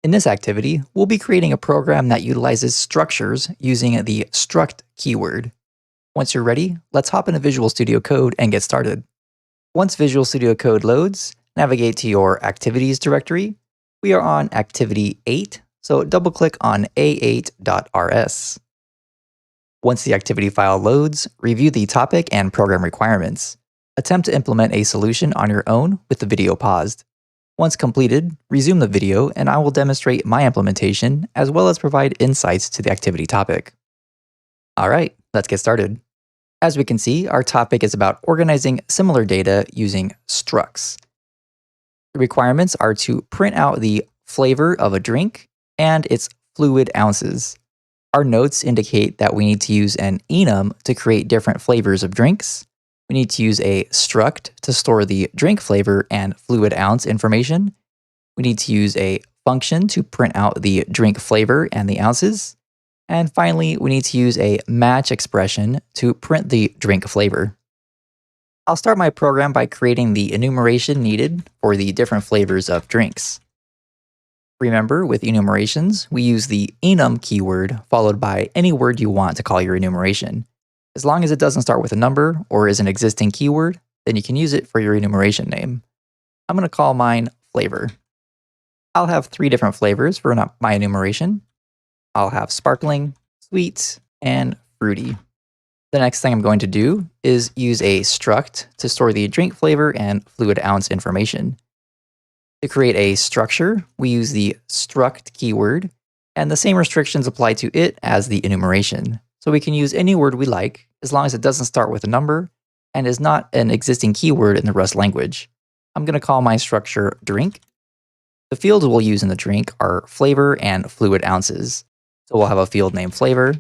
In this activity, we'll be creating a program that utilizes structures using the struct keyword. Once you're ready, let's hop into Visual Studio Code and get started. Once Visual Studio Code loads, navigate to your Activities directory. We are on Activity 8, so double-click on a8.rs. Once the activity file loads, review the topic and program requirements. Attempt to implement a solution on your own with the video paused. Once completed, resume the video and I will demonstrate my implementation as well as provide insights to the activity topic. Alright, let's get started. As we can see, our topic is about organizing similar data using structs. The requirements are to print out the flavor of a drink and its fluid ounces. Our notes indicate that we need to use an enum to create different flavors of drinks. We need to use a struct to store the drink flavor and fluid ounce information. We need to use a function to print out the drink flavor and the ounces. And finally, we need to use a match expression to print the drink flavor. I'll start my program by creating the enumeration needed for the different flavors of drinks. Remember, with enumerations, we use the enum keyword followed by any word you want to call your enumeration. As long as it doesn't start with a number or is an existing keyword, then you can use it for your enumeration name. I'm going to call mine flavor. I'll have 3 different flavors for my enumeration. I'll have sparkling, sweet, and fruity. The next thing I'm going to do is use a struct to store the drink flavor and fluid ounce information. To create a structure, we use the struct keyword, and the same restrictions apply to it as the enumeration. So we can use any word we like, as long as it doesn't start with a number and is not an existing keyword in the Rust language. I'm going to call my structure drink. The fields we'll use in the drink are flavor and fluid ounces. So we'll have a field named flavor.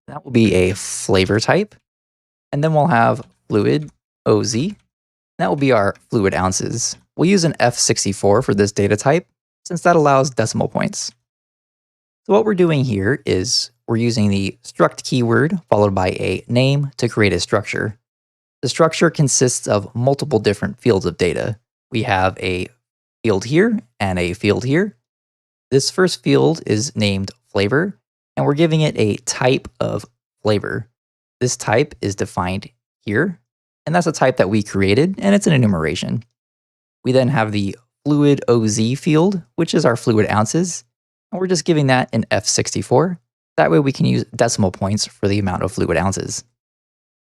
That will be a flavor type. And then we'll have fluid, OZ. That will be our fluid ounces. We'll use an F64 for this data type, since that allows decimal points. So what we're doing here is we're using the struct keyword followed by a name to create a structure. The structure consists of multiple different fields of data. We have a field here and a field here. This first field is named flavor, and we're giving it a type of flavor. This type is defined here, and that's a type that we created, and it's an enumeration. We then have the fluid OZ field, which is our fluid ounces, and we're just giving that an F64. That way we can use decimal points for the amount of fluid ounces.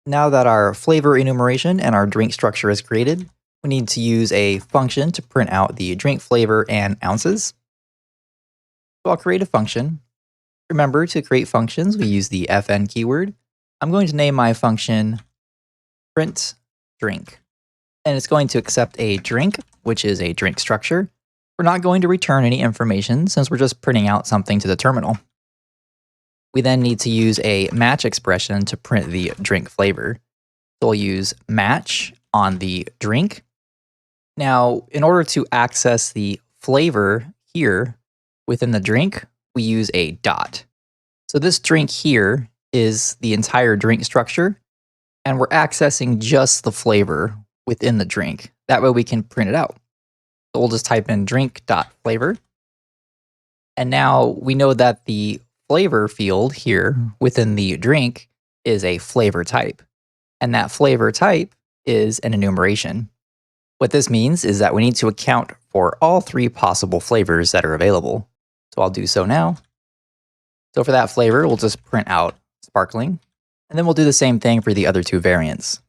Now that our flavor enumeration and our drink structure is created, we need to use a function to print out the drink flavor and ounces. So I'll create a function. Remember, to create functions, we use the fn keyword. I'm going to name my function print drink. And it's going to accept a drink, which is a drink structure. We're not going to return any information since we're just printing out something to the terminal. We then need to use a match expression to print the drink flavor. So we'll use match on the drink. Now, in order to access the flavor here within the drink, we use a dot. So this drink here is the entire drink structure, and we're accessing just the flavor within the drink. That way we can print it out. So we'll just type in drink.flavor. And now we know that the flavor field here within the drink is a flavor type. And that flavor type is an enumeration. What this means is that we need to account for all 3 possible flavors that are available. So I'll do so now. So for that flavor, we'll just print out sparkling. And then we'll do the same thing for the other 2 variants.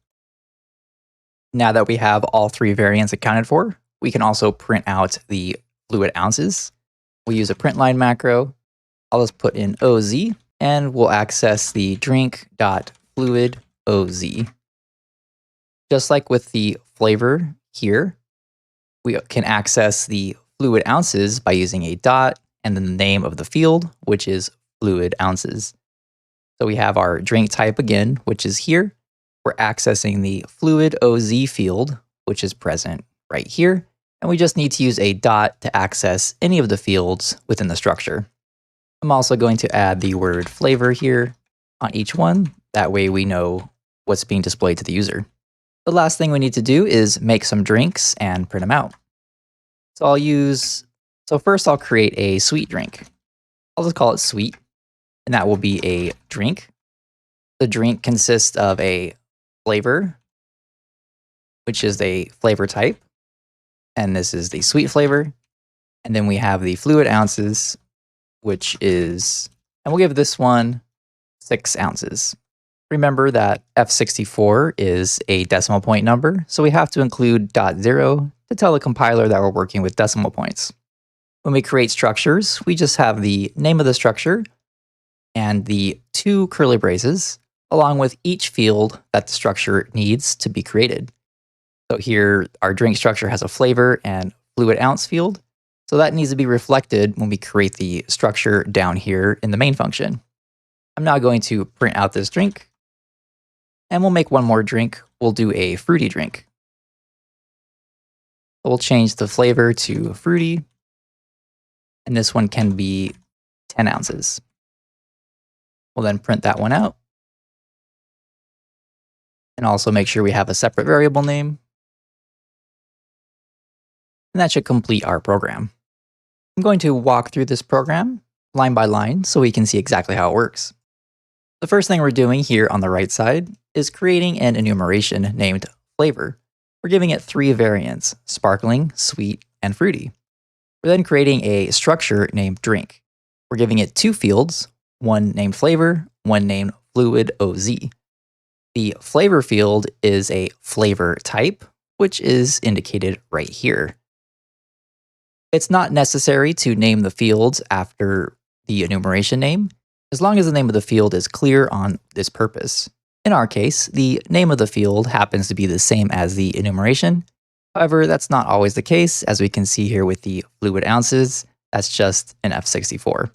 Now that we have all 3 variants accounted for, we can also print out the fluid ounces. We'll use a print line macro. I'll just put in OZ, and we'll access the drink.fluid.OZ. Just like with the flavor here, we can access the fluid ounces by using a dot and then the name of the field, which is fluid ounces. So we have our drink type again, which is here. We're accessing the fluid OZ field, which is present right here. And we just need to use a dot to access any of the fields within the structure. I'm also going to add the word flavor here on each one. That way we know what's being displayed to the user. The last thing we need to do is make some drinks and print them out. So I'll use So first I'll create a sweet drink. I'll just call it sweet, and that will be a drink. The drink consists of a flavor, which is the flavor type, and this is the sweet flavor. And then we have the fluid ounces, which is, and we'll give this one 6 ounces. Remember that F64 is a decimal point number, so we have to include .0 to tell the compiler that we're working with decimal points. When we create structures, we just have the name of the structure and the 2 curly braces, along with each field that the structure needs to be created. So here, our drink structure has a flavor and fluid ounce field, so that needs to be reflected when we create the structure down here in the main function. I'm now going to print out this drink, and we'll make one more drink. We'll do a fruity drink. We'll change the flavor to fruity, and this one can be 10 ounces. We'll then print that one out, and also make sure we have a separate variable name. And that should complete our program. I'm going to walk through this program line by line so we can see exactly how it works. The first thing we're doing here on the right side is creating an enumeration named flavor. We're giving it 3 variants: sparkling, sweet, and fruity. We're then creating a structure named drink. We're giving it 2 fields, one named flavor, one named fluid OZ. The flavor field is a flavor type, which is indicated right here. It's not necessary to name the fields after the enumeration name, as long as the name of the field is clear on this purpose. In our case, the name of the field happens to be the same as the enumeration. However, that's not always the case, as we can see here with the fluid ounces. That's just an F64.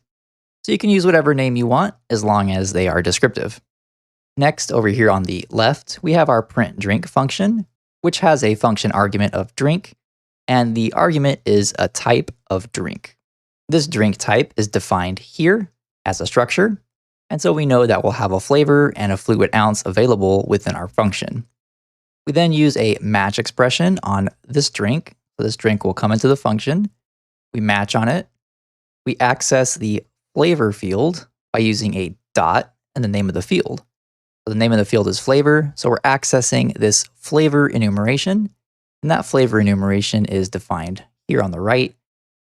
So you can use whatever name you want, as long as they are descriptive. Next, over here on the left, we have our print drink function, which has a function argument of drink, and the argument is a type of drink. This drink type is defined here as a structure, and so we know that we'll have a flavor and a fluid ounce available within our function. We then use a match expression on this drink. So this drink will come into the function. We match on it. We access the flavor field by using a dot and the name of the field. So the name of the field is flavor, so we're accessing this flavor enumeration, and that flavor enumeration is defined here on the right,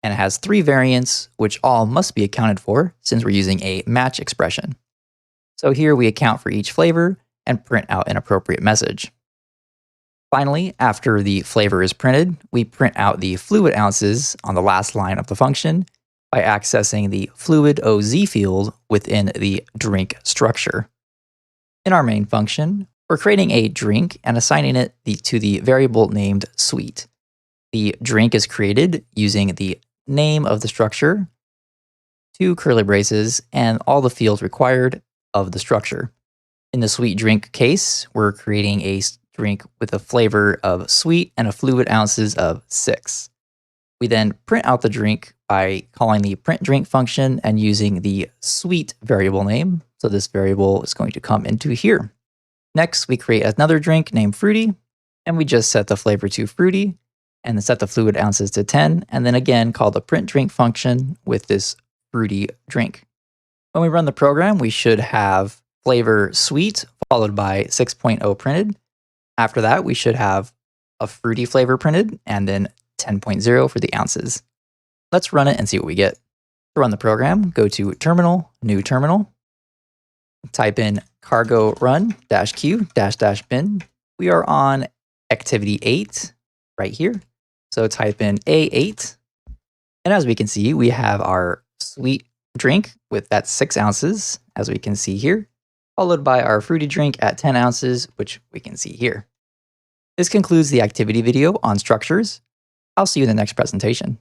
and it has 3 variants, which all must be accounted for since we're using a match expression. So here we account for each flavor and print out an appropriate message. Finally, after the flavor is printed, we print out the fluid ounces on the last line of the function by accessing the fluid OZ field within the drink structure. In our main function, we're creating a drink and assigning it to the variable named sweet. The drink is created using the name of the structure, 2 curly braces, and all the fields required of the structure. In the sweet drink case, we're creating a drink with a flavor of sweet and a fluid ounces of 6. We then print out the drink by calling the print drink function and using the sweet variable name. So this variable is going to come into here. Next, we create another drink named fruity, and we just set the flavor to fruity and then set the fluid ounces to 10, and then again call the print drink function with this fruity drink. When we run the program, we should have flavor sweet followed by 6.0 printed. After that, we should have a fruity flavor printed and then 10.0 for the ounces. Let's run it and see what we get. To run the program, go to Terminal, New Terminal, type in cargo run -q --bin. We are on activity 8 right here. So type in A8. And as we can see, we have our sweet drink with that 6 ounces, as we can see here, followed by our fruity drink at 10 ounces, which we can see here. This concludes the activity video on structures. I'll see you in the next presentation.